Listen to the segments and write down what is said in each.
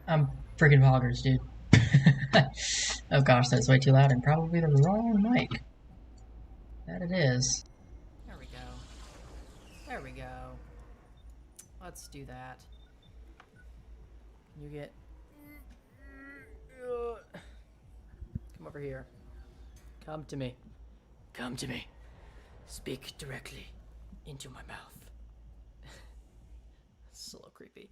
I'm freaking boggers, dude. Oh gosh, that's way too loud and probably the wrong mic. That it is. There we go. There we go. Let's do that. You get. Come over here. Come to me. Come to me. Speak directly into my mouth. It's a little creepy.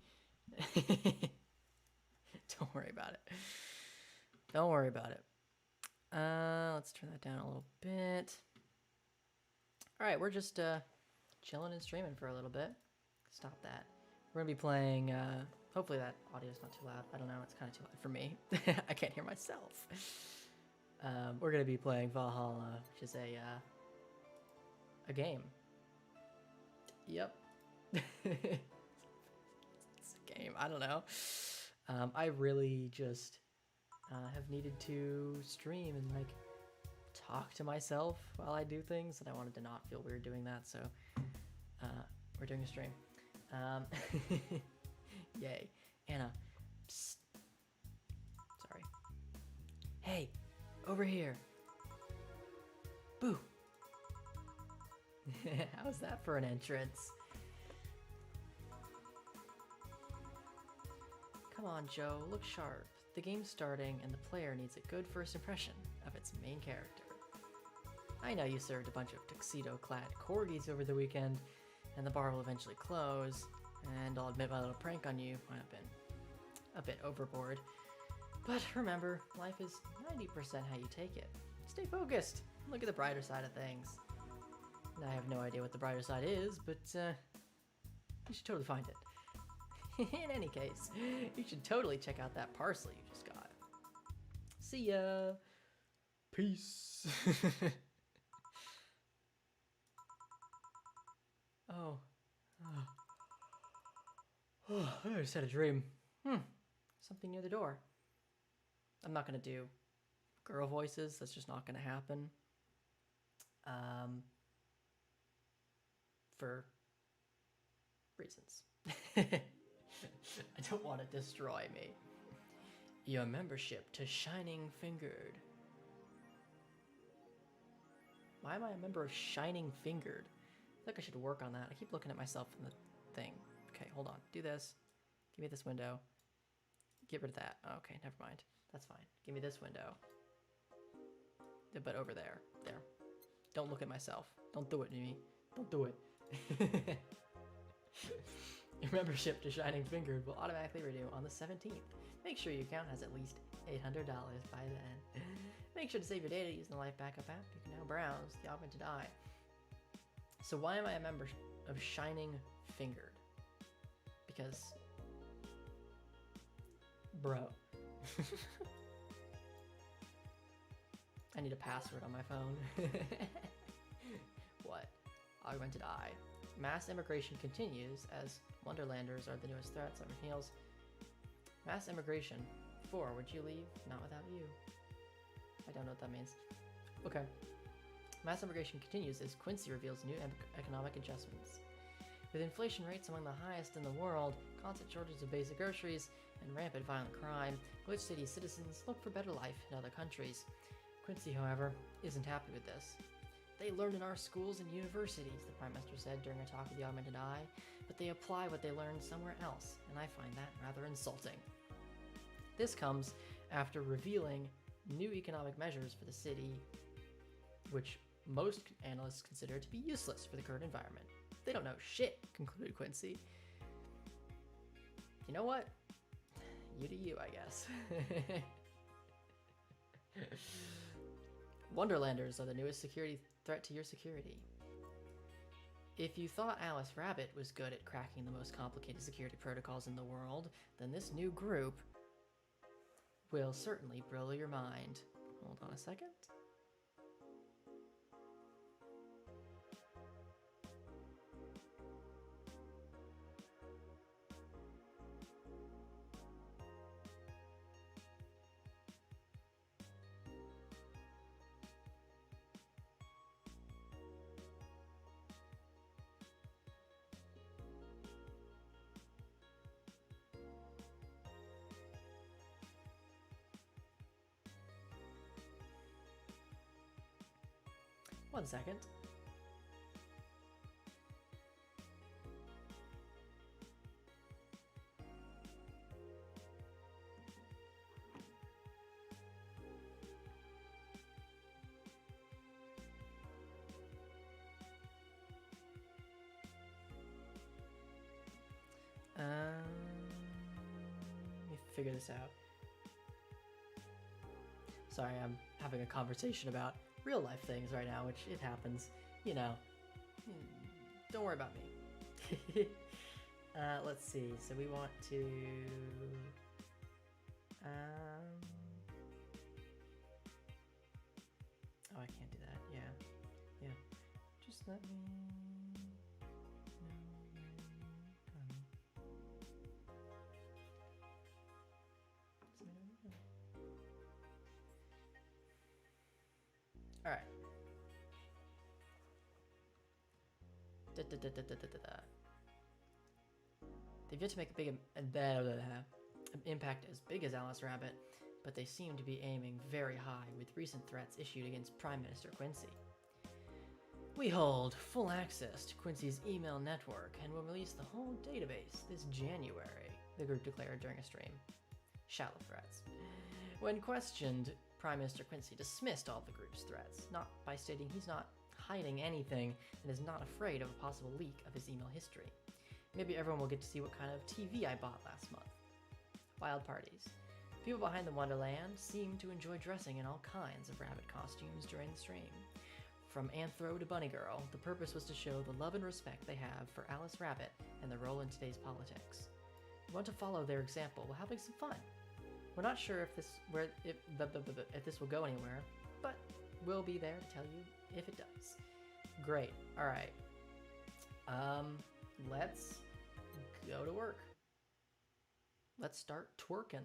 Don't worry about it. Don't worry about it. Let's turn that down a little bit. All right, we're just chilling and streaming for a little bit. Stop that. We're gonna be playing. Hopefully that audio is not too loud. I don't know. It's kind of too loud for me. I can't hear myself. We're gonna be playing Valhalla, which is a game. Yep. It's a game. I don't know. I really just have needed to stream and like talk to myself while I do things, and I wanted to not feel weird doing that, so we're doing a stream. Yay. Anna. Psst. Sorry. Hey, over here. Boo. How's that for an entrance? Come on, Joe, look sharp. The game's starting, and the player needs a good first impression of its main character. I know you served a bunch of tuxedo-clad corgis over the weekend, and the bar will eventually close, and I'll admit my little prank on you might have been a bit overboard. But remember, life is 90% how you take it. Stay focused. Look at the brighter side of things. I have no idea what the brighter side is, but you should totally find it. In any case, you should totally check out that parsley you just got. See ya. Peace. Oh. Oh, I just had a dream. Something near the door. I'm not gonna do girl voices. That's just not gonna happen. For reasons. I don't want to destroy me. Your membership to Shining Fingered. Why am I a member of Shining Fingered? I feel like I should work on that. I keep looking at myself in the thing. Okay, hold on. Do this. Give me this window. Get rid of that. Okay, never mind. That's fine. Give me this window. But over there. There. Don't look at myself. Don't do it, Mimi. Don't do it. Your membership to Shining Fingered will automatically renew on the 17th. Make sure your account has at least $800 by then. Make sure to save your data using the Life Backup app. You can now browse the augmented eye. So why am I a member of Shining Fingered? Because... bro. I need a password on my phone. What? Augmented eye. Mass immigration continues as Wonderlanders are the newest threats on our heels. Mass immigration. 4. Would you leave? Not without you. I don't know what that means. Okay. Mass immigration continues as Quincy reveals new economic adjustments. With inflation rates among the highest in the world, constant shortages of basic groceries, and rampant violent crime, Glitch City's citizens look for better life in other countries. Quincy, however, isn't happy with this. They learn in our schools and universities, the Prime Minister said during a talk with the Augmented Eye, but they apply what they learned somewhere else, and I find that rather insulting. This comes after revealing new economic measures for the city, which most analysts consider to be useless for the current environment. They don't know shit, concluded Quincy. You know what? You do you, I guess. Wonderlanders are the newest security threat to your security. If you thought Alice Rabbit was good at cracking the most complicated security protocols in the world, then this new group will certainly blow your mind. Hold on a second. 1 second. Let me figure this out. Sorry, I'm having a conversation about real life things right now, which it happens. You know. Don't worry about me. Let's see. So we want to... Oh, I can't do that. Yeah. Just let me... Alright. They've yet to make a big impact as big as Alice Rabbit, but they seem to be aiming very high with recent threats issued against Prime Minister Quincy. We hold full access to Quincy's email network and will release the whole database this January, the group declared during a stream. Shallow threats. When questioned, Prime Minister Quincy dismissed all the group's threats, not by stating he's not hiding anything and is not afraid of a possible leak of his email history. Maybe everyone will get to see what kind of TV I bought last month. Wild parties. People behind the Wonderland seem to enjoy dressing in all kinds of rabbit costumes during the stream. From Anthro to Bunny Girl, the purpose was to show the love and respect they have for Alice Rabbit and their role in today's politics. We want to follow their example while having some fun. We're not sure if this will go anywhere, but we'll be there to tell you if it does. Great. All right. Let's go to work. Let's start twerking.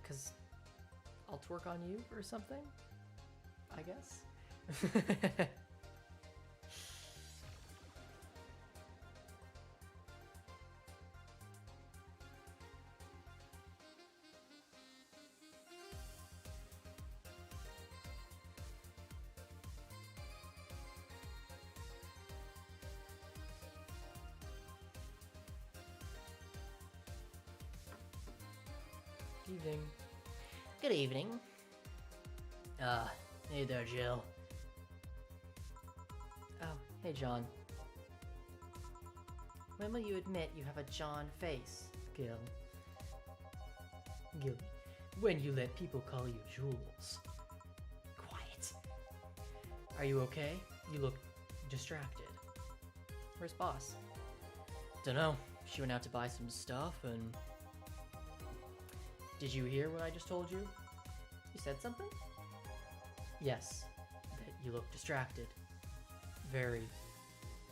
Cause I'll twerk on you or something, I guess. Evening. Good evening. Hey there, Jill. Oh, hey, John. When will you admit you have a John face, Gil? Gil. When you let people call you Jules. Quiet. Are you okay? You look distracted. Where's Boss? Dunno. She went out to buy some stuff and... Did you hear what I just told you? You said something? Yes, that you look distracted. Very,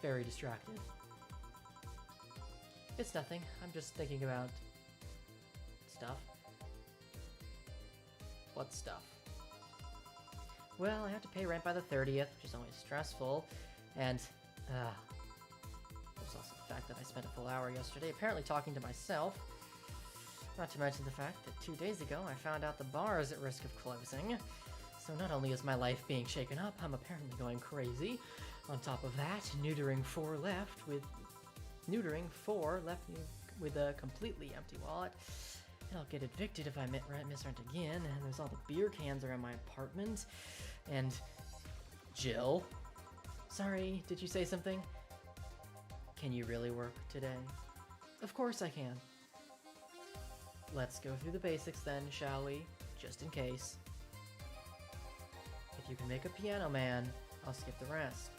very distracted. It's nothing. I'm just thinking about... stuff. What stuff? Well, I have to pay rent by the 30th, which is always stressful. And, there's also the fact that I spent a full hour yesterday apparently talking to myself. Not to mention the fact that 2 days ago I found out the bar is at risk of closing. So not only is my life being shaken up, I'm apparently going crazy. On top of that, neutering 4 left me with a completely empty wallet. And I'll get evicted if I miss rent again. And there's all the beer cans around my apartment. And Jill? Sorry, did you say something? Can you really work today? Of course I can. Let's go through the basics then, shall we? Just in case. If you can make a piano man, I'll skip the rest.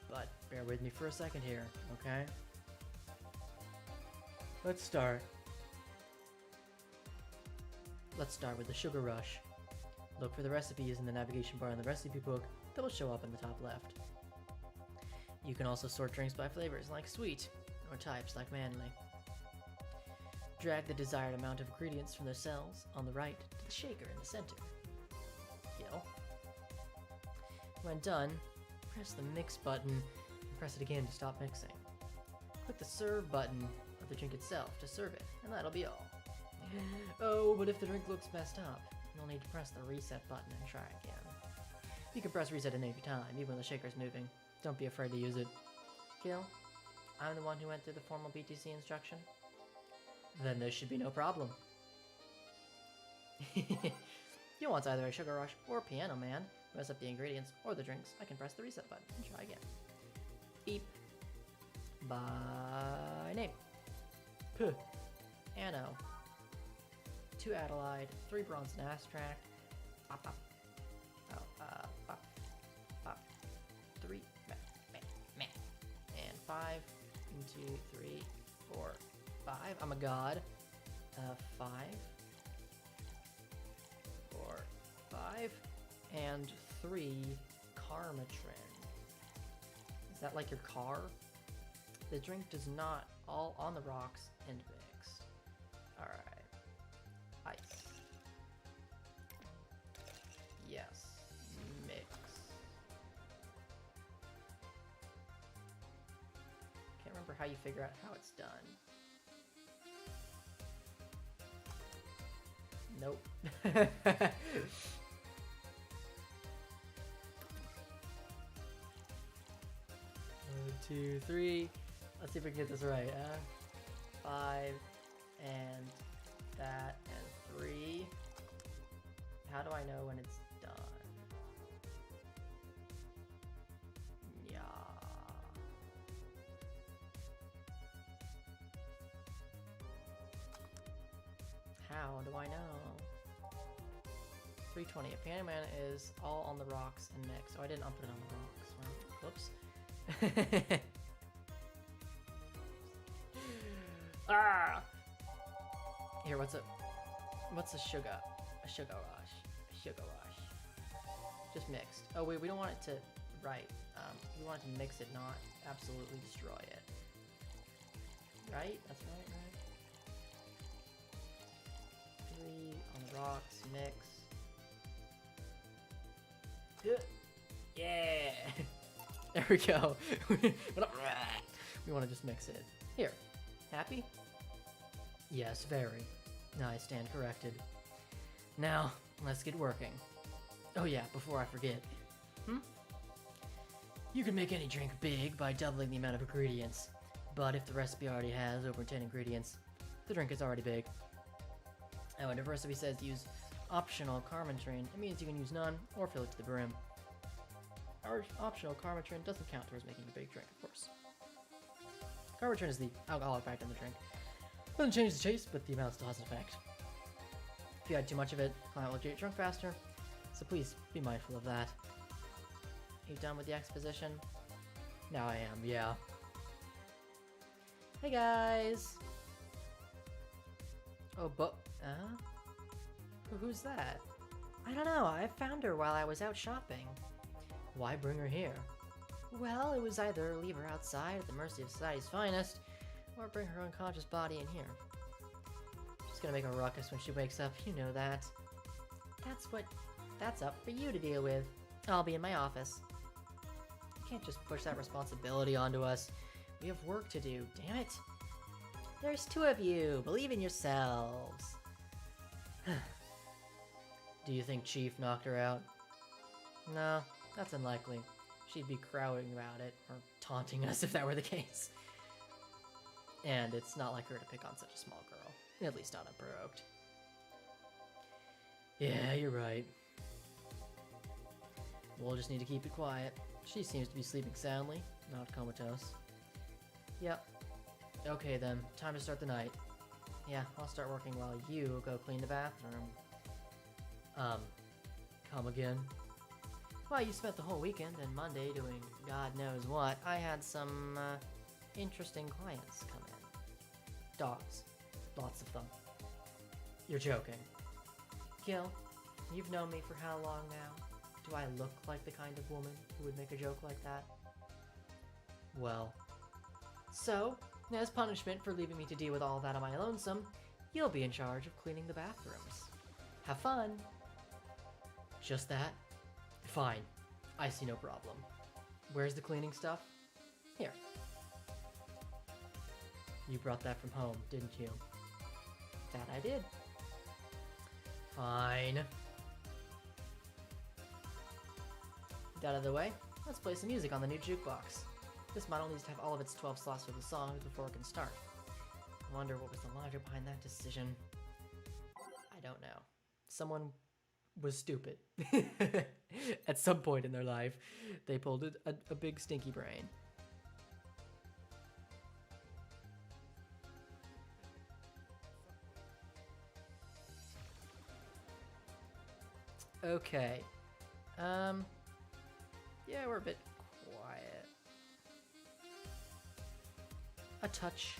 But bear with me for a second here, okay? Let's start. Let's start with the sugar rush. Look for the recipes in the navigation bar in the recipe book that will show up in the top left. You can also sort drinks by flavors like sweet, or types like manly. Drag the desired amount of ingredients from the cells on the right to the shaker in the center. Gil. When done, press the mix button and press it again to stop mixing. Click the serve button of the drink itself to serve it, and that'll be all. Oh, but if the drink looks messed up, you'll need to press the reset button and try again. You can press reset at any time, even when the shaker's moving. Don't be afraid to use it. Gil, I'm the one who went through the formal BTC instruction. Then there should be no problem. You want either a Sugar Rush or Piano Man. Mess up the ingredients or the drinks. I can press the reset button and try again. Beep. By name. Puh. Anno. 2 Adelaide, 3 Bronze and Abstract. Pop, pop. Oh, pop. Pop. 3. Meh. And 5. 1, 2, 3, 4, 5. I'm a god. 5. 4, 5. And 3 Karmatrin. Is that like your car? The drink does not all on the rocks and mixed. Alright. Ice. Yes. Mix. Can't remember how you figure out how it's done. Nope. 1, 2, 3. Let's see if we can get this right. 5 and that and 3. How do I know when it's done? Yeah. How do I know? 320. A Piano Man is all on the rocks and mix. Oh, I didn't put it on the rocks. Well, whoops. Ah! Here, what's a sugar? A sugar rush. A sugar rush. Just mixed. Oh wait, we don't want it to, right. We want it to mix it, not absolutely destroy it. Right? That's right, right? 3 on the rocks, mix. Yeah! There we go. We want to just mix it. Here. Happy? Yes, very. I stand corrected. Now, let's get working. Oh yeah, before I forget. You can make any drink big by doubling the amount of ingredients. But if the recipe already has over 10 ingredients, the drink is already big. And when the recipe says use optional Karmatrin, it means you can use none or fill it to the brim. Our optional Karmatrin doesn't count towards making a big drink, of course. Karmatrin is the alcoholic factor in the drink. Doesn't change the taste, but the amount still has an effect. If you add too much of it, the client will get drunk faster, so please be mindful of that. Are you done with the exposition? Now I am, yeah. Hey guys! Oh, but, who's that? I don't know, I found her while I was out shopping. Why bring her here? Well, it was either leave her outside at the mercy of society's finest, or bring her unconscious body in here. She's gonna make a ruckus when she wakes up, you know that. That's up for you to deal with. I'll be in my office. You can't just push that responsibility onto us. We have work to do, damn it. There's 2 of you, believe in yourselves. Do you think Chief knocked her out? No, that's unlikely. She'd be crowing about it, or taunting us if that were the case. And it's not like her to pick on such a small girl, at least not unprovoked. Yeah, you're right. We'll just need to keep it quiet. She seems to be sleeping soundly, not comatose. Yep. Okay then, time to start the night. Yeah, I'll start working while you go clean the bathroom. Come again? Well, you spent the whole weekend and Monday doing God knows what. I had some, interesting clients come in. Dogs. Lots of them. You're joking. Gil, you've known me for how long now? Do I look like the kind of woman who would make a joke like that? Well. So, as punishment for leaving me to deal with all that on my lonesome, you'll be in charge of cleaning the bathrooms. Have fun! Just that? Fine. I see no problem. Where's the cleaning stuff? Here. You brought that from home, didn't you? That I did. Fine. Get out of the way, let's play some music on the new jukebox. This model needs to have all of its 12 slots for the songs before it can start. I wonder what was the logic behind that decision. I don't know. Someone was stupid. At some point in their life, they pulled a big stinky brain. Okay. Yeah, we're a bit quiet. A touch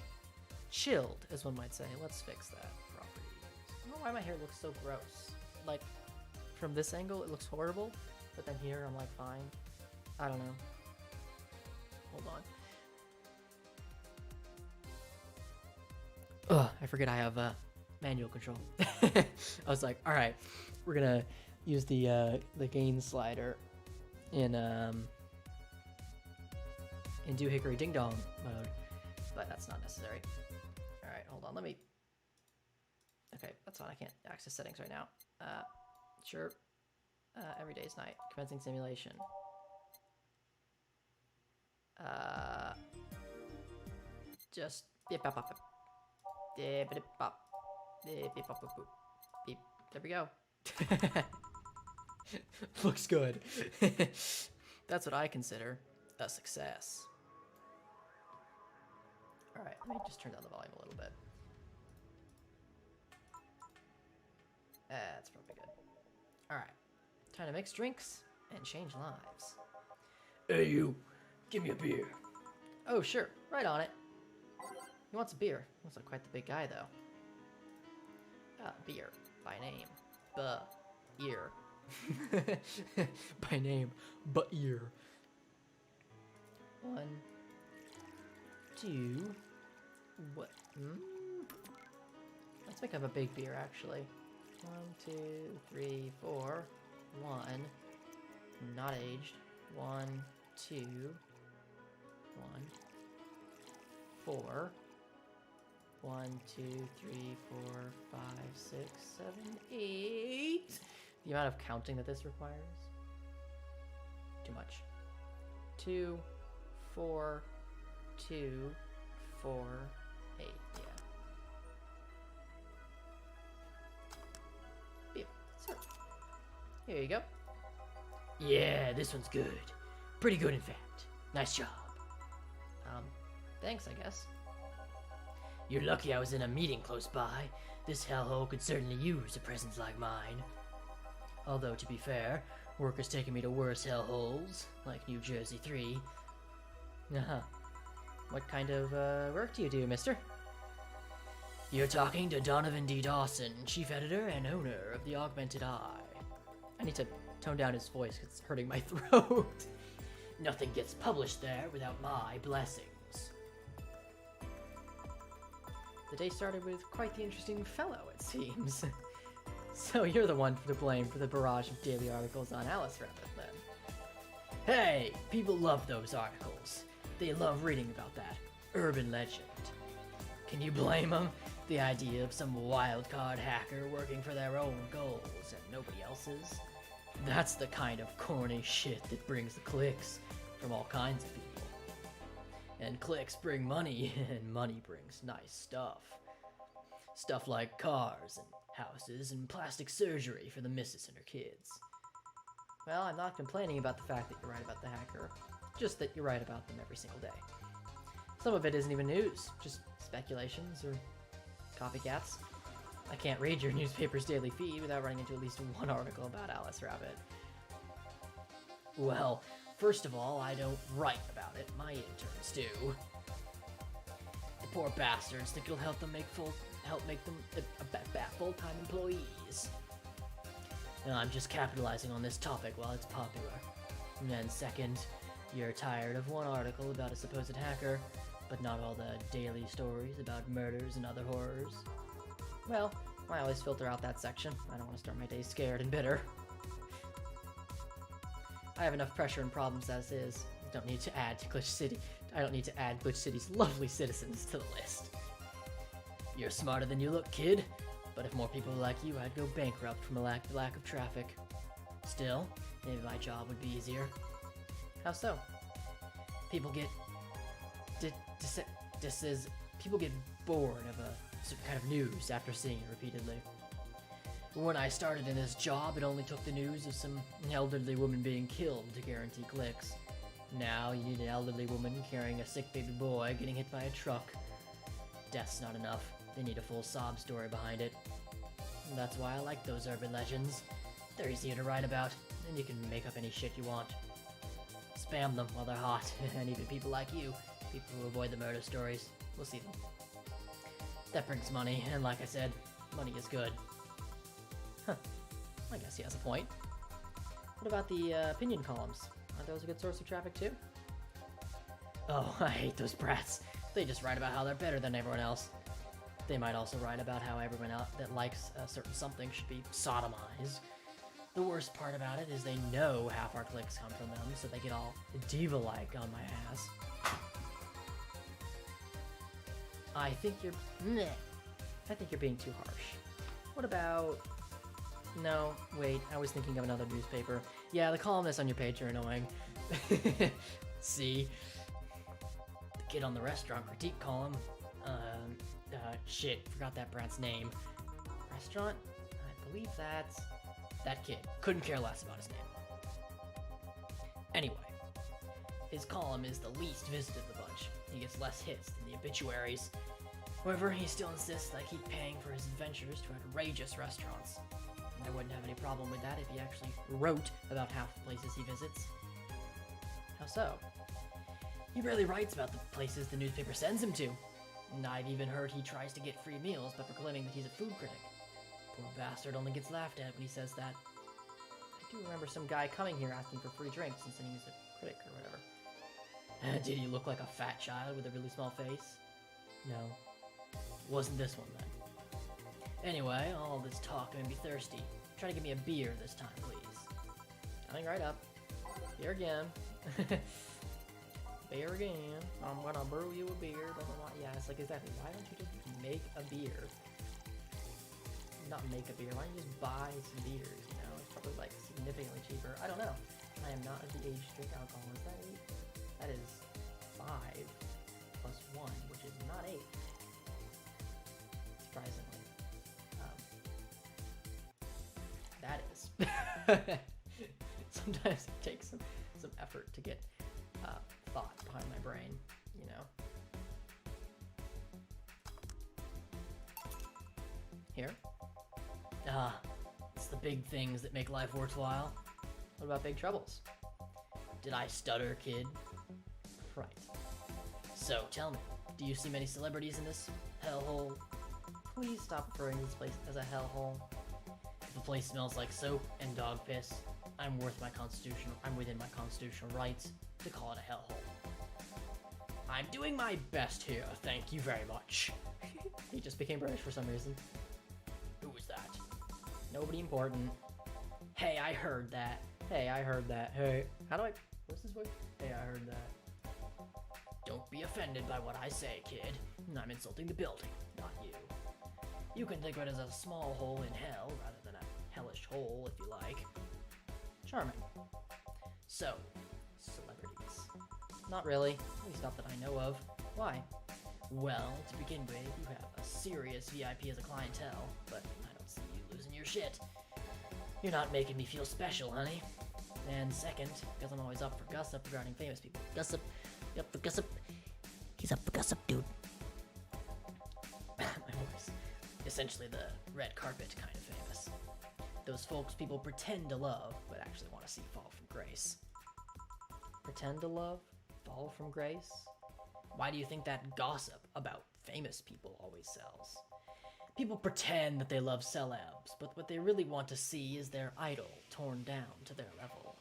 chilled, as one might say. Let's fix that property. I don't know why my hair looks so gross. Like, from this angle, it looks horrible, but then here, I'm like, fine. I don't know. Hold on. Ugh, I forget I have manual control. I was like, all right, we're gonna use the gain slider in Doohickory Ding Dong mode, but that's not necessary. All right, hold on, let me. Okay, that's fine. I can't access settings right now. Sure. Every day's night. Commencing simulation. Just beep bop bop beep beep bop beep beep bop boop beep. There we go. Looks good. That's what I consider a success. All right, let me just turn down the volume a little bit. That's probably good. All right, time to mix drinks and change lives. Hey you, give me a beer. Oh sure, right on it. He wants a beer. Looks like quite the big guy though. Beer by name, ear. By name, ear. 1, 2. What? Let's make up a big beer actually. 1, 2, 3, 4. 1. Not aged. 1, 2. 1. 4. 1, 2, 3, 4, 5, 6, 7, 8. The amount of counting that this requires. Too much. 2, 4, 2, 4, 8. Yeah. Beer. So, here you go. Yeah, this one's good. Pretty good, in fact. Nice job. Thanks, I guess. You're lucky I was in a meeting close by. This hellhole could certainly use a presence like mine. Although, to be fair, work has taken me to worse hellholes, like New Jersey 3. Uh-huh. What kind of work do you do, mister? You're talking to Donovan D. Dawson, chief editor and owner of the Augmented Eye. I need to tone down his voice because it's hurting my throat. Nothing gets published there without my blessings. The day started with quite the interesting fellow, it seems. So you're the one to blame for the barrage of daily articles on Alice Rabbit, then. Hey, people love those articles. They love reading about that urban legend. Can you blame them? The idea of some wildcard hacker working for their own goals and nobody else's? That's the kind of corny shit that brings the clicks from all kinds of people. And clicks bring money, and money brings nice stuff. Stuff like cars and houses and plastic surgery for the missus and her kids. Well, I'm not complaining about the fact that you're right about the hacker, just that you're right about them every single day. Some of it isn't even news, just speculations or copycats. I can't read your newspaper's daily feed without running into at least one article about Alice Rabbit. Well, first of all, I don't write about it. My interns do. The poor bastards think it'll help them make them full-time employees. And I'm just capitalizing on this topic while it's popular. And then second, you're tired of one article about a supposed hacker, but not all the daily stories about murders and other horrors. Well, I always filter out that section. I don't want to start my day scared and bitter. I have enough pressure and problems as is. I don't need to add Glitch City's lovely citizens to the list. You're smarter than you look, kid. But if more people were like you, I'd go bankrupt from a lack of traffic. Still, maybe my job would be easier. How so? People get people get bored of a certain kind of news after seeing it repeatedly. When I started in this job, it only took the news of some elderly woman being killed to guarantee clicks. Now you need an elderly woman carrying a sick baby boy getting hit by a truck. Death's not enough. They need a full sob story behind it. And that's why I like those urban legends. They're easier to write about, and you can make up any shit you want. Spam them while they're hot, and even people like you, people who avoid the murder stories, will see them. That brings money, and like I said, money is good. Huh. I guess he has a point. What about the opinion columns? Aren't those a good source of traffic too? Oh, I hate those brats. They just write about how they're better than everyone else. They might also write about how everyone else that likes a certain something should be sodomized. The worst part about it is they know half our clicks come from them, so they get all diva-like on my ass. I think you're being too harsh. What about... No, wait, I was thinking of another newspaper. Yeah, the columnists on your page are annoying. See? The kid on the restaurant critique column. Shit, forgot that brat's name. Restaurant? I believe that's... That kid. Couldn't care less about his name. Anyway, his column is the least visited of the bunch. He gets less hits than the obituaries. However, he still insists that I keep paying for his adventures to outrageous restaurants. And I wouldn't have any problem with that if he actually wrote about half the places he visits. How so? He rarely writes about the places the newspaper sends him to. And I've even heard he tries to get free meals by proclaiming that he's a food critic. Poor bastard only gets laughed at when he says that. I do remember some guy coming here asking for free drinks and saying he's a critic or whatever. Did he look like a fat child with a really small face? No. Wasn't this one then. Anyway, all this talk made me thirsty. Try to give me a beer this time, please. Coming right up. Beer again. Beer again. I'm gonna brew you a beer. Don't know why. Yeah, it's like, exactly. Why don't you just make a beer? Not make a beer. Why don't you just buy some beers? You know, it's probably like significantly cheaper. I don't know. I am not of the age to drink alcohol. Is that 8? That is 5 plus 1, which is not 8. Surprisingly. That is. Sometimes it takes some effort to get thought behind my brain, you know. Here? It's the big things that make life worthwhile. What about big troubles? Did I stutter, kid? Right. So, tell me, do you see many celebrities in this hellhole? Please stop referring to this place as a hellhole. If the place smells like soap and dog piss, I'm within my constitutional rights to call it a hellhole. I'm doing my best here, thank you very much. He just became British for some reason. Who was that? Nobody important. Hey, I heard that. Hey, I heard that. Hey. How do I... What's this voice? Hey, I heard that. Don't be offended by what I say, kid. I'm insulting the building, not you. You can think of it as a small hole in hell rather than a hellish hole, if you like. Charming. So, celebrities. Not really. At least not that I know of. Why? Well, to begin with, you have a serious VIP as a clientele, but I don't see you losing your shit. You're not making me feel special, honey. And second, because I'm always up for gossip regarding famous people. Gossip. Yep, for gossip. He's up for gossip, dude. My voice. Essentially the red carpet kind of famous. Those folks people pretend to love, but actually want to see fall from grace. Pretend to love? Fall from grace? Why do you think that gossip about famous people always sells? People pretend that they love celebs, but what they really want to see is their idol torn down to their level.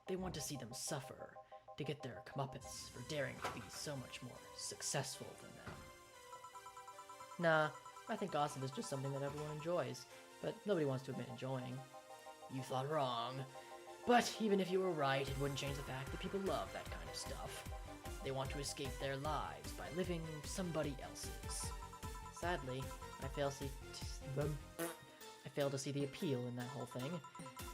They want to see them suffer, to get their comeuppance for daring to be so much more successful than them. Nah, I think gossip is just something that everyone enjoys, but nobody wants to admit enjoying. You thought wrong. But even if you were right, it wouldn't change the fact that people love that kind of stuff. They want to escape their lives by living somebody else's. Sadly, I fail to see the appeal in that whole thing.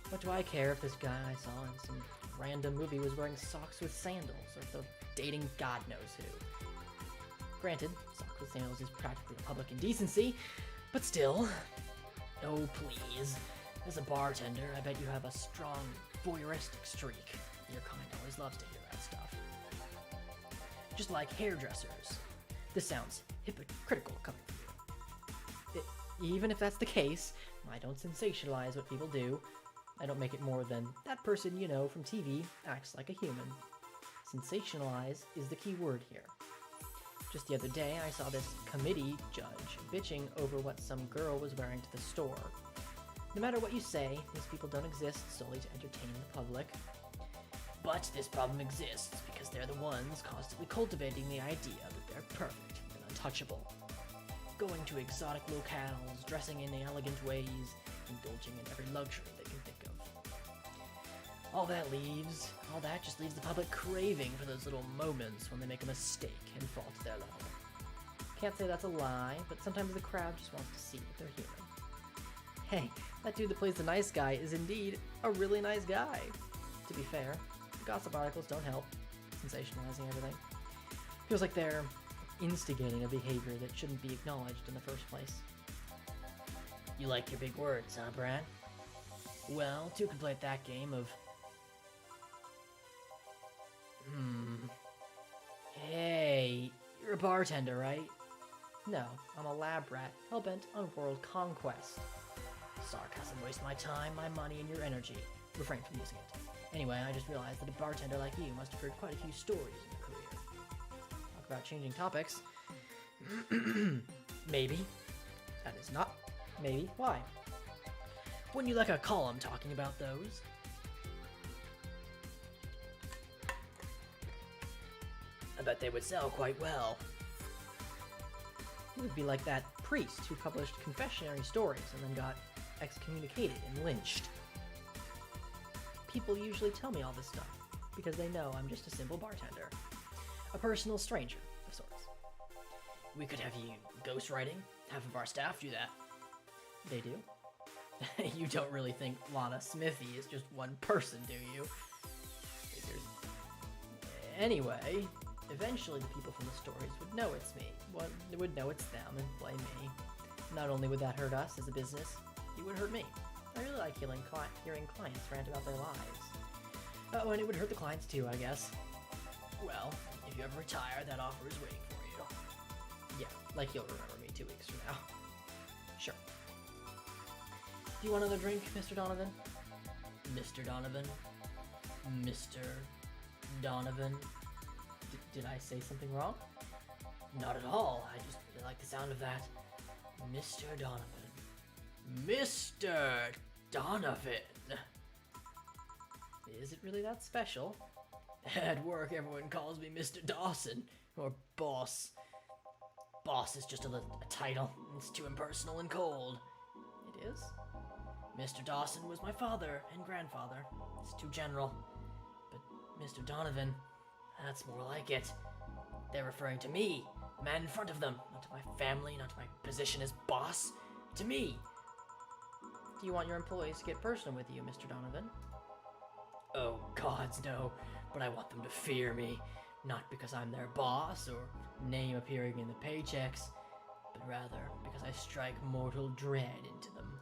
What do I care if this guy I saw in some random movie was wearing socks with sandals, or the dating God knows who. Granted, socks with sandals is practically a public indecency, but still. Oh, please. As a bartender, I bet you have a strong voyeuristic streak. Your kind always loves to hear that stuff. Just like hairdressers. This sounds hypocritical coming from you. Even if that's the case, I don't sensationalize what people do. I don't make it more than that person you know from TV acts like a human. Sensationalize is the key word here. Just the other day, I saw this committee judge bitching over what some girl was wearing to the store. No matter what you say, these people don't exist solely to entertain the public. But this problem exists because they're the ones constantly cultivating the idea that they're perfect and untouchable. Going to exotic locales, dressing in elegant ways, indulging in every luxury they can think of. All that just leaves the public craving for those little moments when they make a mistake and fall to their level. Can't say that's a lie, but sometimes the crowd just wants to see what they're hearing. Hey, that dude that plays the nice guy is indeed a really nice guy. To be fair, the gossip articles don't help, sensationalizing everything. Feels like they're instigating a behavior that shouldn't be acknowledged in the first place. You like your big words, huh, Brad? Well, to complete that game of... Hey, you're a bartender, right? No, I'm a lab rat, hellbent on world conquest. Sarcasm wastes my time, my money, and your energy. Refrain from using it. Anyway, I just realized that a bartender like you must have heard quite a few stories in your career. Talk about changing topics. Maybe. That is not maybe. Why? Wouldn't you like a column talking about those? I bet they would sell quite well. It would be like that priest who published confessionary stories and then got excommunicated and lynched. People usually tell me all this stuff because they know I'm just a simple bartender. A personal stranger, of sorts. We could have you ghostwriting. Half of our staff do that. They do? You don't really think Lana Smithy is just one person, do you? Anyway, eventually the people from the stories would know it's me. Well, they would know it's them and blame me. Not only would that hurt us as a business, it would hurt me. I really like hearing clients rant about their lives. Oh, and it would hurt the clients too, I guess. Well, if you ever retire, that offer is waiting for you. Yeah, like you'll remember me 2 weeks from now. Sure. Do you want another drink, Mr. Donovan? Mr. Donovan? Mr. Donovan? Did I say something wrong? Not at all. I just really like the sound of that. Mr. Donovan. Mr. Donovan! Is it really that special? At work, everyone calls me Mr. Dawson, or Boss. Boss is just a title. It's too impersonal and cold. It is? Mr. Dawson was my father and grandfather. It's too general. But Mr. Donovan, that's more like it. They're referring to me, the man in front of them, not to my family, not to my position as boss, to me. Do you want your employees to get personal with you, Mr. Donovan? Oh, gods, no. But I want them to fear me. Not because I'm their boss or name appearing in the paychecks, but rather because I strike mortal dread into them.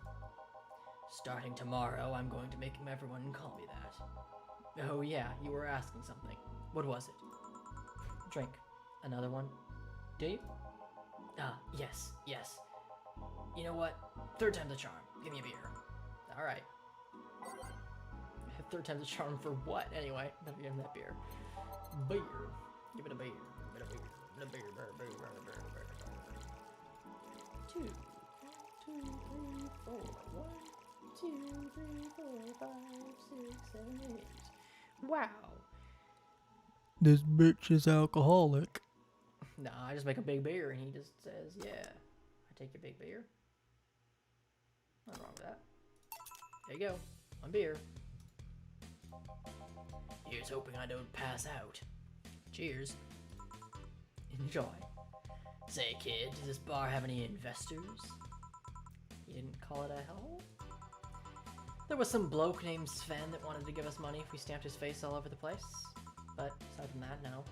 Starting tomorrow, I'm going to make everyone call me that. Oh yeah, you were asking something. What was it? Drink. Another one? Do you? Yes. You know what? Third time's a charm. Give me a beer. Alright. Third time's a charm for what, anyway? Let me give him that beer. Beer. Give it a beer. Give it a beer. Give it a beer. Beer. 2, 2, 3, 4. 1, 2, 3, 4, 5, 6, 7, 8. Wow. This bitch is alcoholic. Nah, I just make a big beer and he just says, yeah. I take your big beer. Nothing wrong with that. There you go. One beer. Here's hoping I don't pass out. Cheers. Enjoy. Say, kid, does this bar have any investors? You didn't call it a hell? There was some bloke named Sven that wanted to give us money if we stamped his face all over the place. But aside from that, no.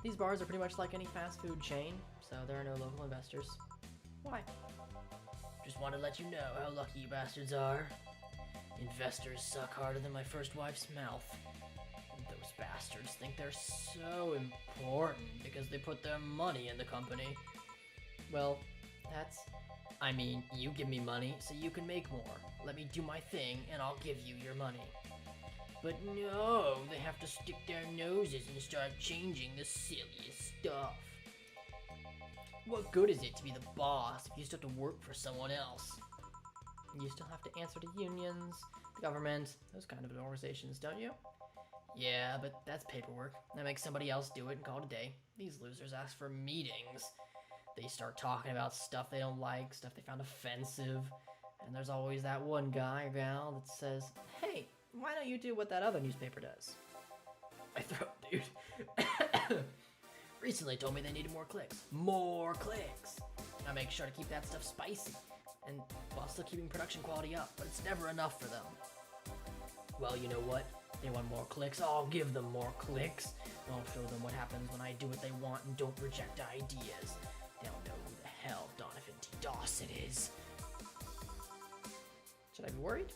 These bars are pretty much like any fast food chain, so there are no local investors. Why? Just want to let you know how lucky you bastards are. Investors suck harder than my first wife's mouth. And those bastards think they're so important because they put their money in the company. Well, that's... I mean, you give me money so you can make more. Let me do my thing and I'll give you your money. But no, they have to stick their noses and start changing the silliest stuff. What good is it to be the boss if you still have to work for someone else? You still have to answer to unions, the government, those kind of organizations, don't you? Yeah, but that's paperwork. That makes somebody else do it and call it a day. These losers ask for meetings. They start talking about stuff they don't like, stuff they found offensive. And there's always that one guy or gal that says, hey, why don't you do what that other newspaper does? My throat, dude. Recently told me they needed more clicks. More clicks! I make sure to keep that stuff spicy, and while still keeping production quality up, but it's never enough for them. Well, you know what? They want more clicks, I'll give them more clicks. I'll show them what happens when I do what they want and don't reject ideas. They'll know who the hell Donovan T. Dawson is. Should I be worried?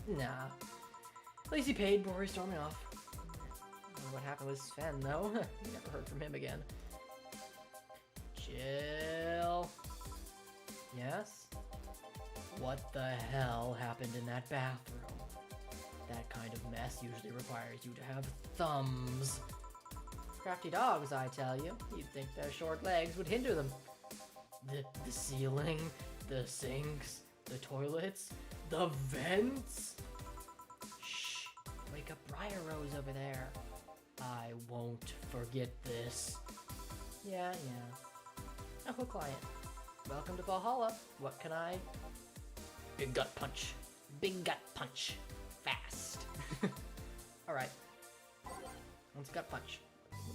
Nah. At least he paid before he stormed me off. I wonder what happened with Sven, though. Never heard from him again. Jill. Yes? What the hell happened in that bathroom? That kind of mess usually requires you to have thumbs. Crafty dogs, I tell you. You'd think their short legs would hinder them. The ceiling, the sinks, the toilets, the vents. Shh. Wake up Briar Rose over there. I won't forget this. Yeah. Oh, client. Welcome to Valhalla. What can I... Big gut punch. Big gut punch. Fast. Alright. Let's gut punch.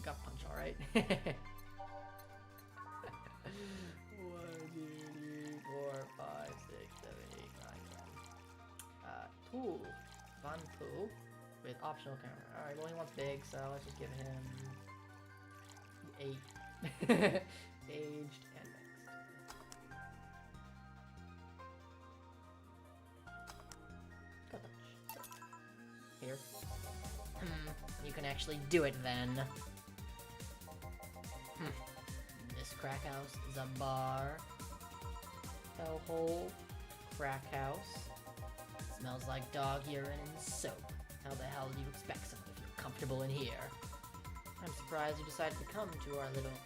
Gut punch, alright. 1, 2, 3, 4, 5, 6, 7, 8, 9, 10. Pool. Von Pool. With optional camera. Alright, well he wants big, so let's just give him 8. Aged and mixed. Gut punch. Here. You can actually do it then. This crack house is a bar. Hellhole. Crack house. Smells like dog urine and soap. How the hell do you expect someone to feel comfortable in here? I'm surprised you decided to come to our little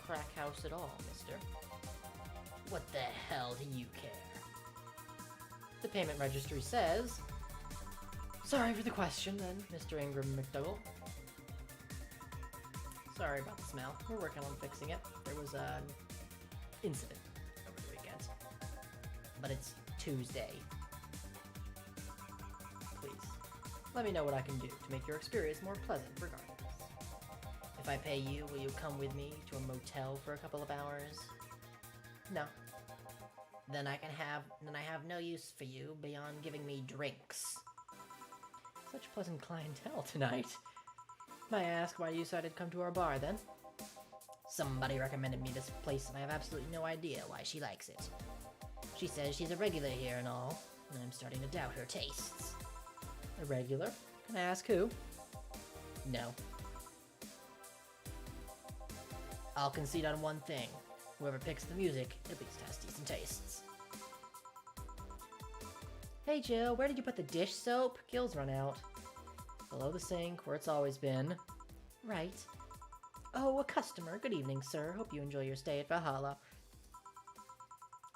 crack house at all, mister. What the hell do you care? The payment registry says... Sorry for the question, then, Mr. Ingram McDougall. Sorry about the smell. We're working on fixing it. There was an incident over the weekend. But it's Tuesday. Please, let me know what I can do to make your experience more pleasant regardless. If I pay you, will you come with me to a motel for a couple of hours? No. Then I have no use for you beyond giving me drinks. Such pleasant clientele tonight. May I ask why you decided to come to our bar, then? Somebody recommended me this place, and I have absolutely no idea why she likes it. She says she's a regular here and all, and I'm starting to doubt her tastes. A regular? Can I ask who? No. I'll concede on one thing. Whoever picks the music at least has decent tastes. Hey Jill, where did you put the dish soap? Gil's run out. Below the sink, where it's always been. Right. Oh, a customer. Good evening, sir. Hope you enjoy your stay at Valhalla.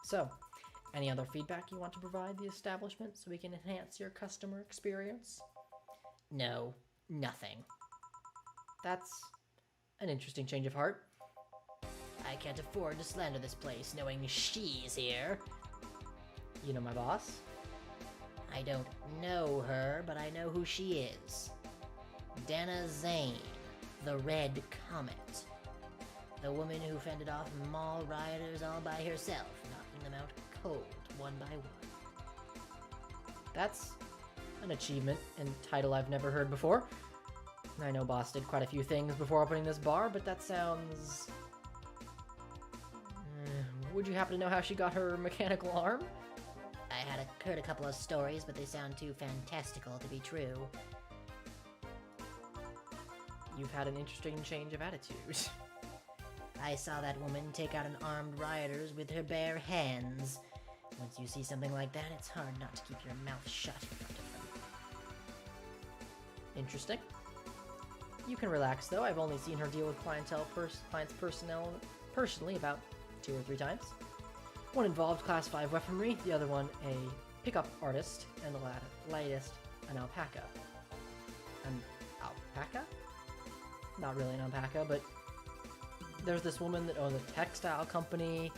So, any other feedback you want to provide the establishment so we can enhance your customer experience? No, nothing. That's an interesting change of heart. I can't afford to slander this place knowing she's here. You know my boss? I don't know her, but I know who she is. Dana Zane, the Red Comet. The woman who fended off mall rioters all by herself, knocking them out cold, one by one. That's an achievement and title I've never heard before. I know Boss did quite a few things before opening this bar, but that sounds... Would you happen to know how she got her mechanical arm? I had heard a couple of stories, but they sound too fantastical to be true. You've had an interesting change of attitude. I saw that woman take out an armed rioters with her bare hands. Once you see something like that, it's hard not to keep your mouth shut in front of them. Interesting. You can relax, though. I've only seen her deal with clients personally about 2 or 3 times. One involved Class 5 weaponry, the other one a pickup artist, and the latest an alpaca. An alpaca? Not really an alpaca, but there's this woman that owns a textile company.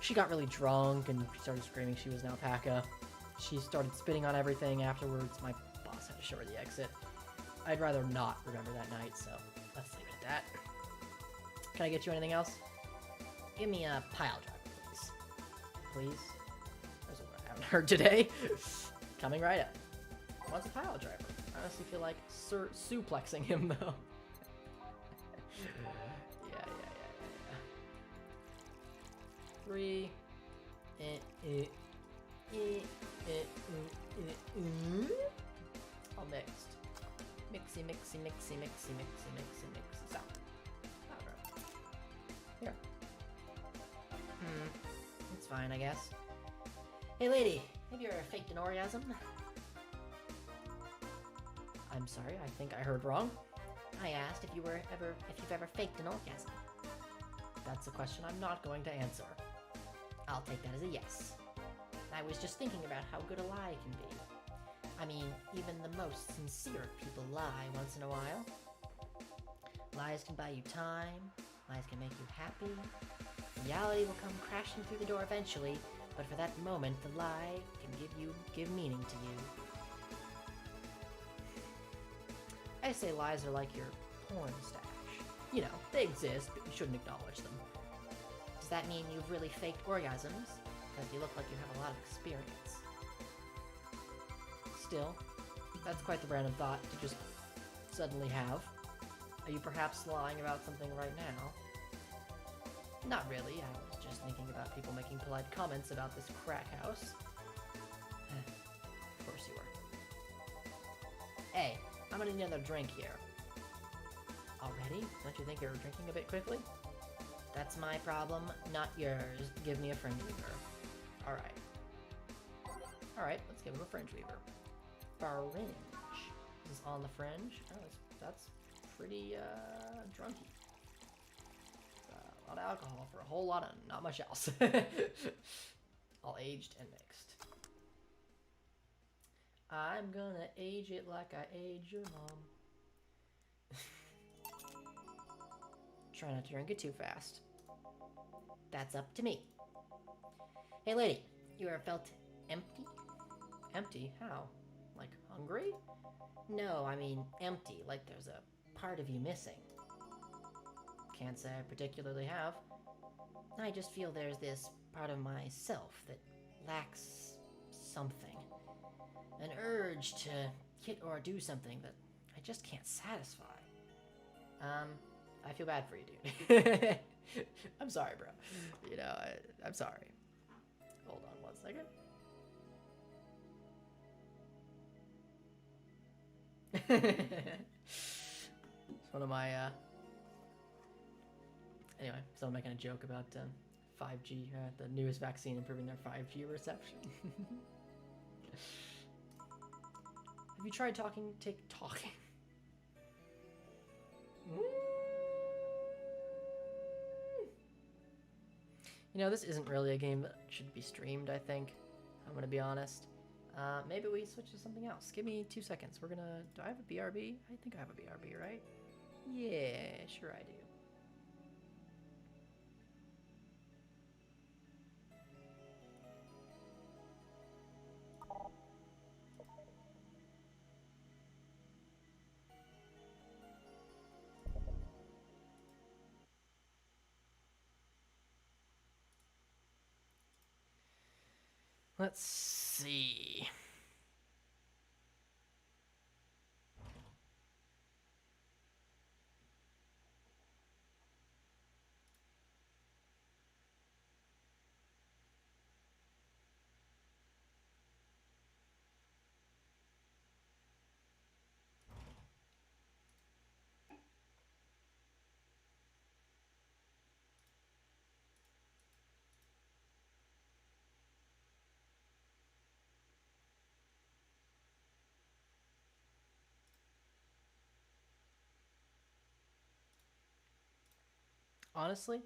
She got really drunk and started screaming she was an alpaca. She started spitting on everything afterwards. My boss had to show her the exit. I'd rather not remember that night, so let's leave it at that. Can I get you anything else? Give me a pile driver, please. Please? There's a word I haven't heard today. Coming right up. What's a pile driver? I honestly feel like suplexing him, though. Yeah. 3. All mixed. Mixy. So. Here. It's fine, I guess. Hey lady, have you ever faked an orgasm? I'm sorry, I think I heard wrong. I asked if you've ever faked an orgasm. That's a question I'm not going to answer. I'll take that as a yes. I was just thinking about how good a lie can be. I mean, even the most sincere people lie once in a while. Lies can buy you time, lies can make you happy. Reality will come crashing through the door eventually, but for that moment, the lie can give meaning to you. I say lies are like your porn stash. You know, they exist, but you shouldn't acknowledge them. Does that mean you've really faked orgasms? Because you look like you have a lot of experience. Still, that's quite the random thought to just suddenly have. Are you perhaps lying about something right now? Not really, I was just thinking about people making polite comments about this crack house. Of course you were. Hey, I'm gonna need another drink here. Already? Don't you think you're drinking a bit quickly? That's my problem, not yours. Give me a fringe weaver. Alright, let's give him a fringe weaver. Fringe. This is on the fringe. Oh, that's pretty, drunky. A lot of alcohol for a whole lot of not much else. All aged and mixed. I'm gonna age it like I age your mom. Try not to drink it too fast. That's up to me. Hey lady, you ever felt empty? Empty? How? Like hungry? No, I mean empty, like there's a part of you missing. Can't say I particularly have. I just feel there's this part of myself that lacks something. An urge to hit or do something that I just can't satisfy. I feel bad for you, dude. I'm sorry, bro. You know, I'm sorry. Hold on 1 second. It's one of my, Anyway, someone making a joke about 5G, the newest vaccine improving their 5G reception. Have you tried talking? You know, this isn't really a game that should be streamed, I think. I'm gonna be honest. Maybe we switch to something else. Give me 2 seconds. Do I have a BRB? I think I have a BRB, right? Yeah, sure I do. Let's see. honestly,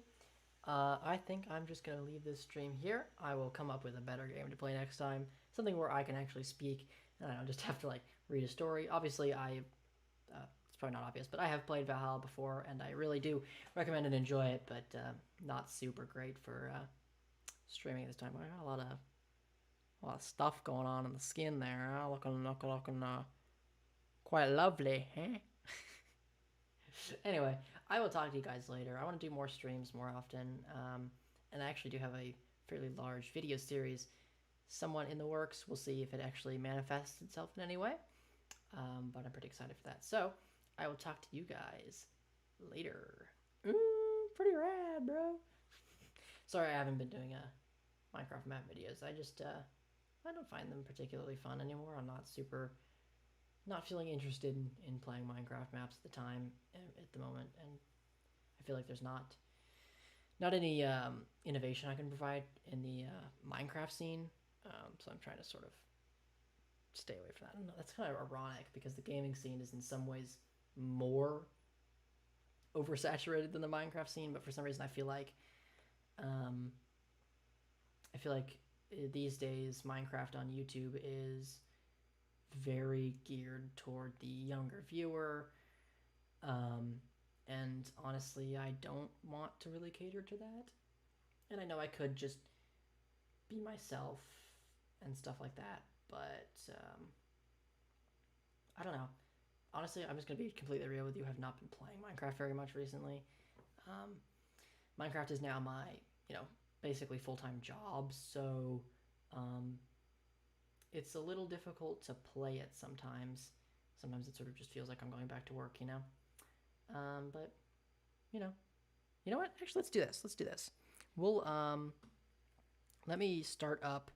I think I'm just gonna leave this stream here. I will come up with a better game to play next time, something where I can actually speak and I don't just have to like read a story. Obviously, it's probably not obvious, but I have played Valhalla before, and I really do recommend and enjoy it. But not super great for streaming this time. I got a lot of stuff going on in the skin there. Looking quite lovely, eh? Anyway, I will talk to you guys later. I want to do more streams more often, and I actually do have a fairly large video series somewhat in the works. We'll see if it actually manifests itself in any way, but I'm pretty excited for that. So, I will talk to you guys later. Ooh, pretty rad, bro. Sorry I haven't been doing Minecraft map videos. I don't find them particularly fun anymore. I'm not feeling interested in playing Minecraft maps at the time, at the moment, and I feel like there's not any innovation I can provide in the Minecraft scene, so I'm trying to sort of stay away from that. I don't know, that's kind of ironic because the gaming scene is in some ways more oversaturated than the Minecraft scene, but for some reason um, I feel like these days Minecraft on YouTube is very geared toward the younger viewer. And honestly, I don't want to really cater to that. And I know I could just be myself and stuff like that, but I don't know. Honestly, I'm just gonna be completely real with you. I have not been playing Minecraft very much recently. Um, Minecraft is now my, basically full-time job, so um, it's a little difficult to play it sometimes. Sometimes it sort of just feels like I'm going back to work. But you know, you know what? Actually, let's do this. Let's do this. We'll let me start up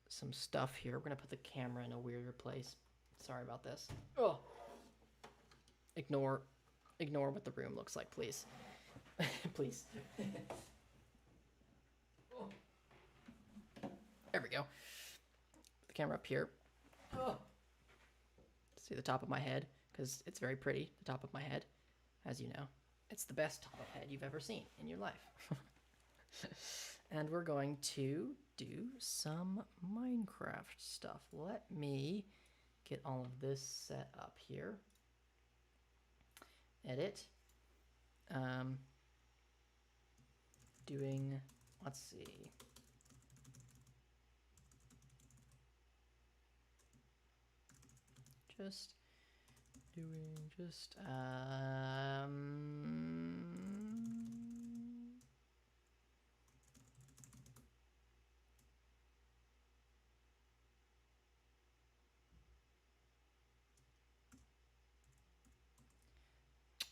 some stuff here. We're gonna put the camera in a weirder place. Sorry about this. Oh, ignore what the room looks like, please. Please. There we go. Put the camera up here. Oh. See the top of my head, because it's very pretty, the top of my head, as you know. It's the best top of head you've ever seen in your life. And we're going to do some Minecraft stuff. Let me get all of this set up here. Edit. Let's see.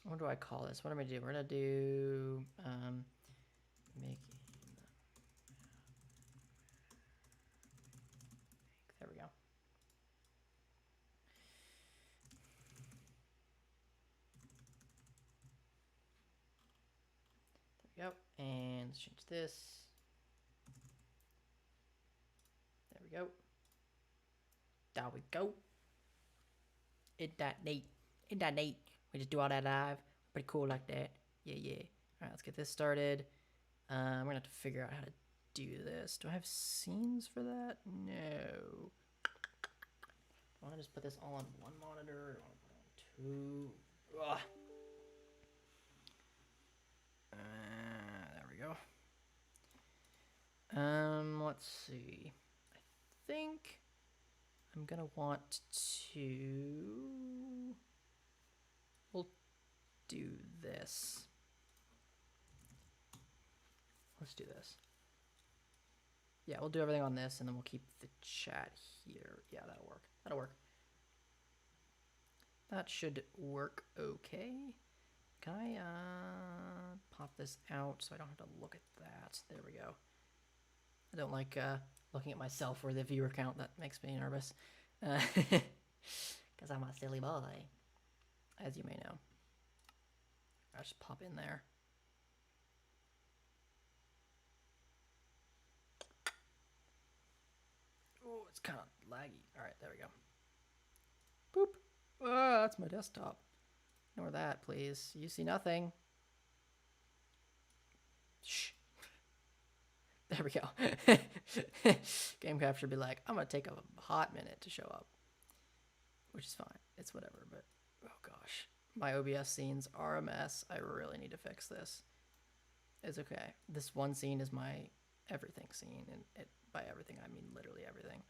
What do I call this? What am I gonna do? We're gonna do making. There we go. There we go. And let's change this. There we go. There we go. Isn't that neat? Isn't that neat? We just do all that live. Pretty cool like that. Yeah, yeah. Alright, let's get this started. We're gonna have to figure out how to do this. Do I have scenes for that? No. I want to just put this all on one monitor. I want to put it on two. Ugh. There we go. Let's see. I think I'm gonna want to. We'll do this. Let's do this. Yeah, we'll do everything on this, and then we'll keep the chat here. Yeah, that'll work. That'll work. That should work okay. Can I pop this out so I don't have to look at that? There we go. I don't like looking at myself or the viewer count. That makes me nervous. Because I'm a silly boy, as you may know. I'll just pop in there. Oh, it's kind of laggy. All right, there we go. Boop. Oh, that's my desktop. Ignore that, please. You see nothing. Shh. There we go. Game capture be like, I'm gonna take a hot minute to show up, which is fine. It's whatever. But oh gosh, my OBS scenes are a mess. I really need to fix this. It's okay. This one scene is my everything scene, and by everything I mean literally everything.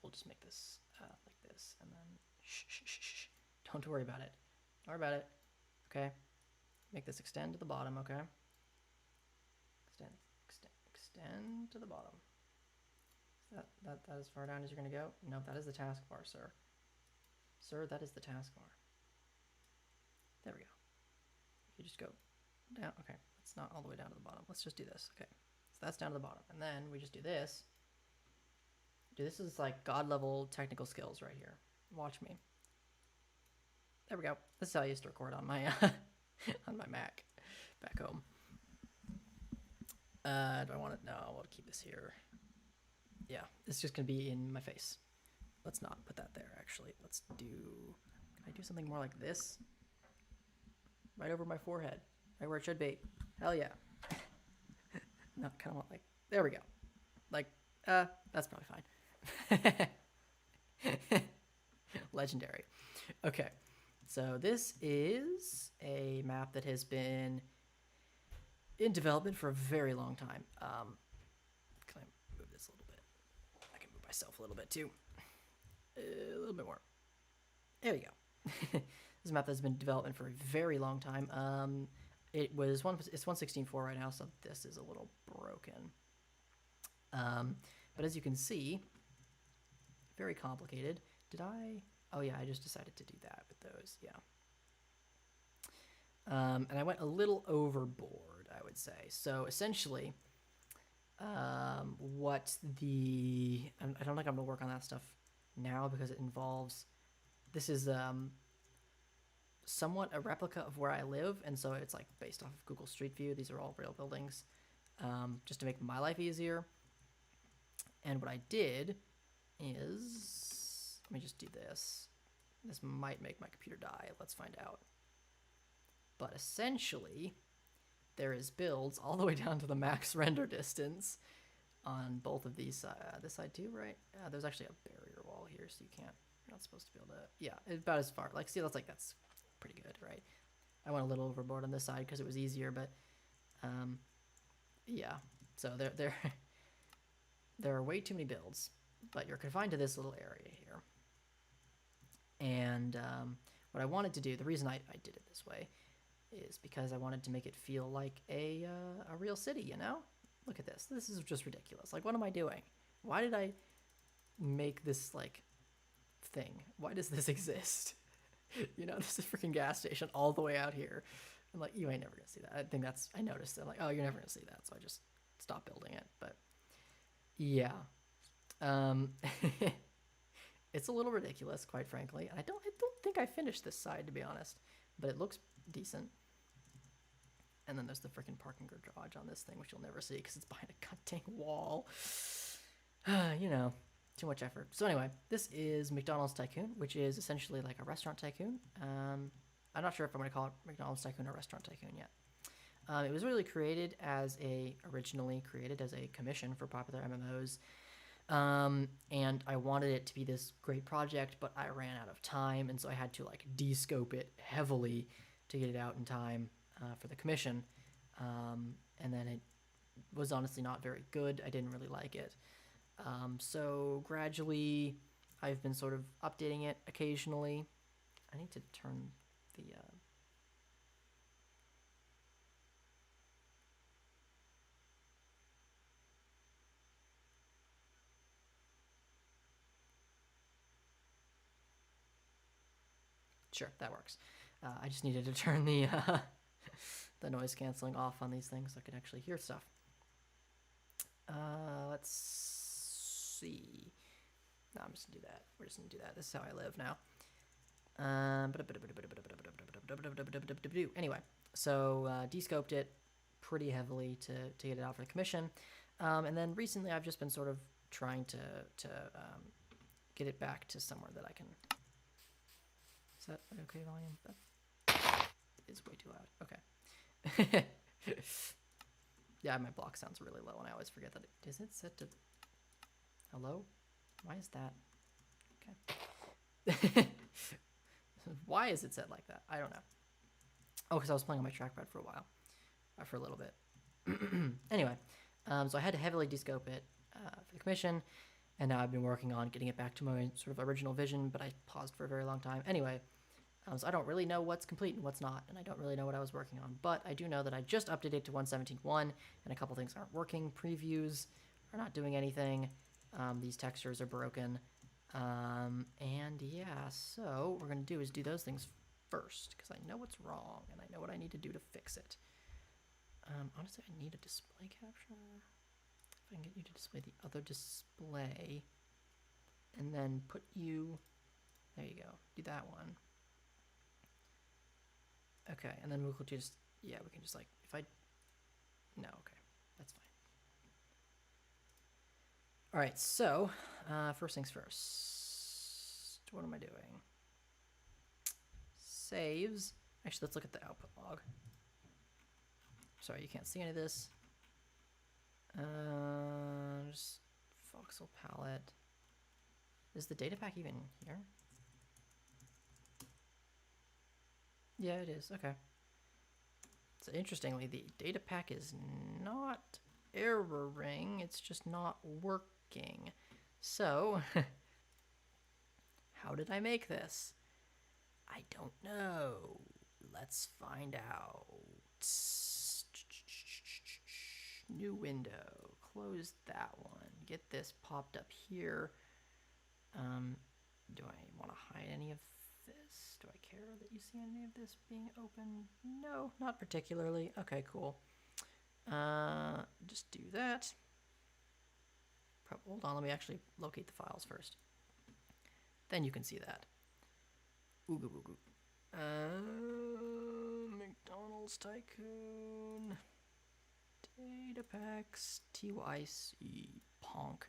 We'll just make this like this, and then shh. Don't worry about it. Don't worry about it. Okay. Make this extend to the bottom. Okay. Extend to the bottom. Is that as far down as you're gonna go? No, that is the taskbar, sir. Sir, that is the taskbar. There we go. You just go down. Okay, that's not all the way down to the bottom. Let's just do this. Okay, so that's down to the bottom, and then we just do this. Dude, this is like god level technical skills right here. Watch me. There we go. This is how I used to record on my on my Mac back home. Do I want it? No, I want to keep this here. Yeah, it's just gonna be in my face. Let's not put that there. Actually, let's do. Can I do something more like this? Right over my forehead, right where it should be. Hell yeah. No, kind of like. There we go. Like, that's probably fine. Legendary. Okay, so this is a map that has been in development for a very long time. Can I move this a little bit? I can move myself a little bit too. A little bit more. There we go. This is a map that's been in development for a very long time. It's 1.16.4 right now, so this is a little broken. But as you can see, very complicated. Did I? Oh yeah, I just decided to do that with those. Yeah. And I went a little overboard, I would say. So essentially, I don't think I'm gonna work on that stuff now because it involves. This is somewhat a replica of where I live, and so it's like based off of Google Street View. These are all real buildings, just to make my life easier. And what I did is, let me just do this. This might make my computer die. Let's find out. But essentially, there is builds all the way down to the max render distance on both of these. This side too, right? There's actually a barrier wall here, so you're not supposed to be able to. Yeah, about as far. Like, see, that's pretty good, right? I went a little overboard on this side because it was easier, but yeah. So there are way too many builds, but you're confined to this little area here. And what I wanted to do, the reason I did it this way, is because I wanted to make it feel like a real city, you know? Look at this. This is just ridiculous. Like, what am I doing? Why did I make this, like, thing? Why does this exist? You know, this is a freaking gas station all the way out here. I'm like, you ain't never gonna see that. I noticed it. I'm like, oh, you're never gonna see that. So I just stopped building it. But, yeah. It's a little ridiculous, quite frankly. And I don't think I finished this side, to be honest. But it looks decent. And then there's the freaking parking garage on this thing, which you'll never see because it's behind a goddamn wall. You know, too much effort. So anyway, this is McDonald's Tycoon, which is essentially like a restaurant tycoon. I'm not sure if I'm going to call it McDonald's Tycoon or Restaurant Tycoon yet. It was originally created as a commission for popular MMOs. And I wanted it to be this great project, but I ran out of time, and so I had to like de-scope it heavily to get it out in time for the commission. And then it was honestly not very good. I didn't really like it. So gradually, I've been sort of updating it occasionally. I need to turn the Sure, that works. I just needed to turn the the noise canceling off on these things so I could actually hear stuff. Let's see. No, I'm just gonna do that. We're just gonna do that. This is how I live now. Anyway, so de-scoped it pretty heavily to get it out for the commission, and then recently I've just been sort of trying to get it back to somewhere that I can. Is that okay volume? is way too loud. Okay. Yeah, my block sounds really low, and I always forget that. Is it set to... Hello? Why is that? Okay. Why is it set like that? I don't know. Oh, because I was playing on my trackpad for a while. For a little bit. Anyway, so I had to heavily descope it for the commission, and now I've been working on getting it back to my sort of original vision, but I paused for a very long time. Anyway, so I don't really know what's complete and what's not, and I don't really know what I was working on, but I do know that I just updated to 1.17.1, and a couple things aren't working. Previews are not doing anything. These textures are broken. And yeah, so what we're going to do is do those things first, because I know what's wrong, and I know what I need to do to fix it. Honestly, I need a display capture. If I can get you to display the other display, and then put you... There you go. Do that one. Okay, and then we'll just... Yeah, we can just like... If I... No, okay. That's fine. Alright, so... first things first. What am I doing? Saves. Actually, let's look at the output log. Sorry, you can't see any of this. Just voxel palette. Is the data pack even here? Yeah, it is. Okay. So interestingly, the data pack is not erroring. It's just not working. So, how did I make this? I don't know. Let's find out. New window. Close that one. Get this popped up here. Do I want to hide any of this? Do I care that you see any of this being open? No, not particularly. Okay, cool. Just do that. Hold on, let me actually locate the files first. Then you can see that. Ooga booga. McDonald's Tycoon. Data packs. TYC. Ponk.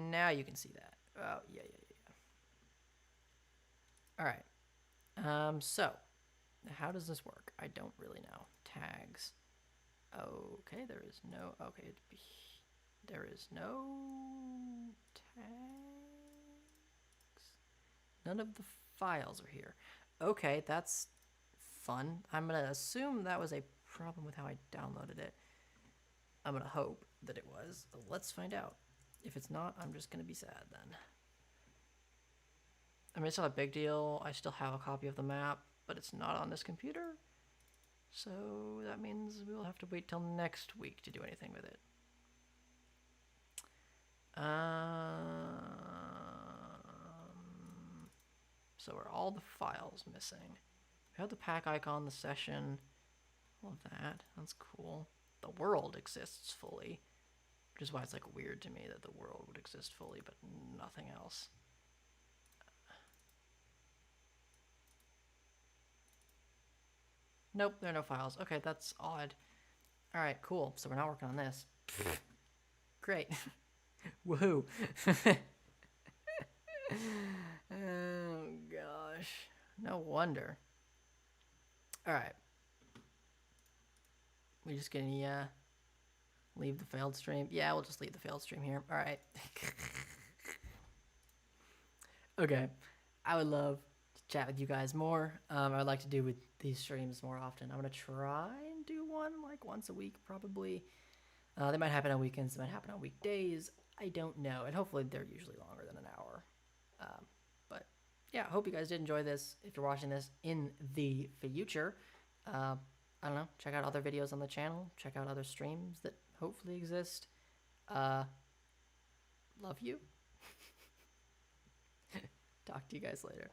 Now you can see that. Oh, yeah. Alright. So, how does this work? I don't really know. Tags. Okay, there is no... Okay, there is no tags. None of the files are here. Okay, that's fun. I'm going to assume that was a problem with how I downloaded it. I'm going to hope that it was. Let's find out. If it's not, I'm just going to be sad then. I mean, it's not a big deal. I still have a copy of the map, but it's not on this computer. So that means we'll have to wait till next week to do anything with it. So are all the files missing? We have the pack icon, the session, all of that. That's cool. The world exists fully, which is why it's like weird to me that the world would exist fully, but nothing else. Nope, there are no files. Okay, that's odd. Alright, cool. So we're not working on this. Great. Woohoo. Oh, gosh. No wonder. Alright. We just gonna leave the failed stream? Yeah, we'll just leave the failed stream here. Alright. Okay. I would love to chat with you guys more. I would like to do with these streams more often. I'm gonna try and do one like once a week, probably. They might happen on weekends, they might happen on weekdays. I don't know, and hopefully they're usually longer than an hour. But yeah, I hope you guys did enjoy this. If you're watching this in the future, I don't know, check out other videos on the channel, check out other streams that hopefully exist. Love you. Talk to you guys later.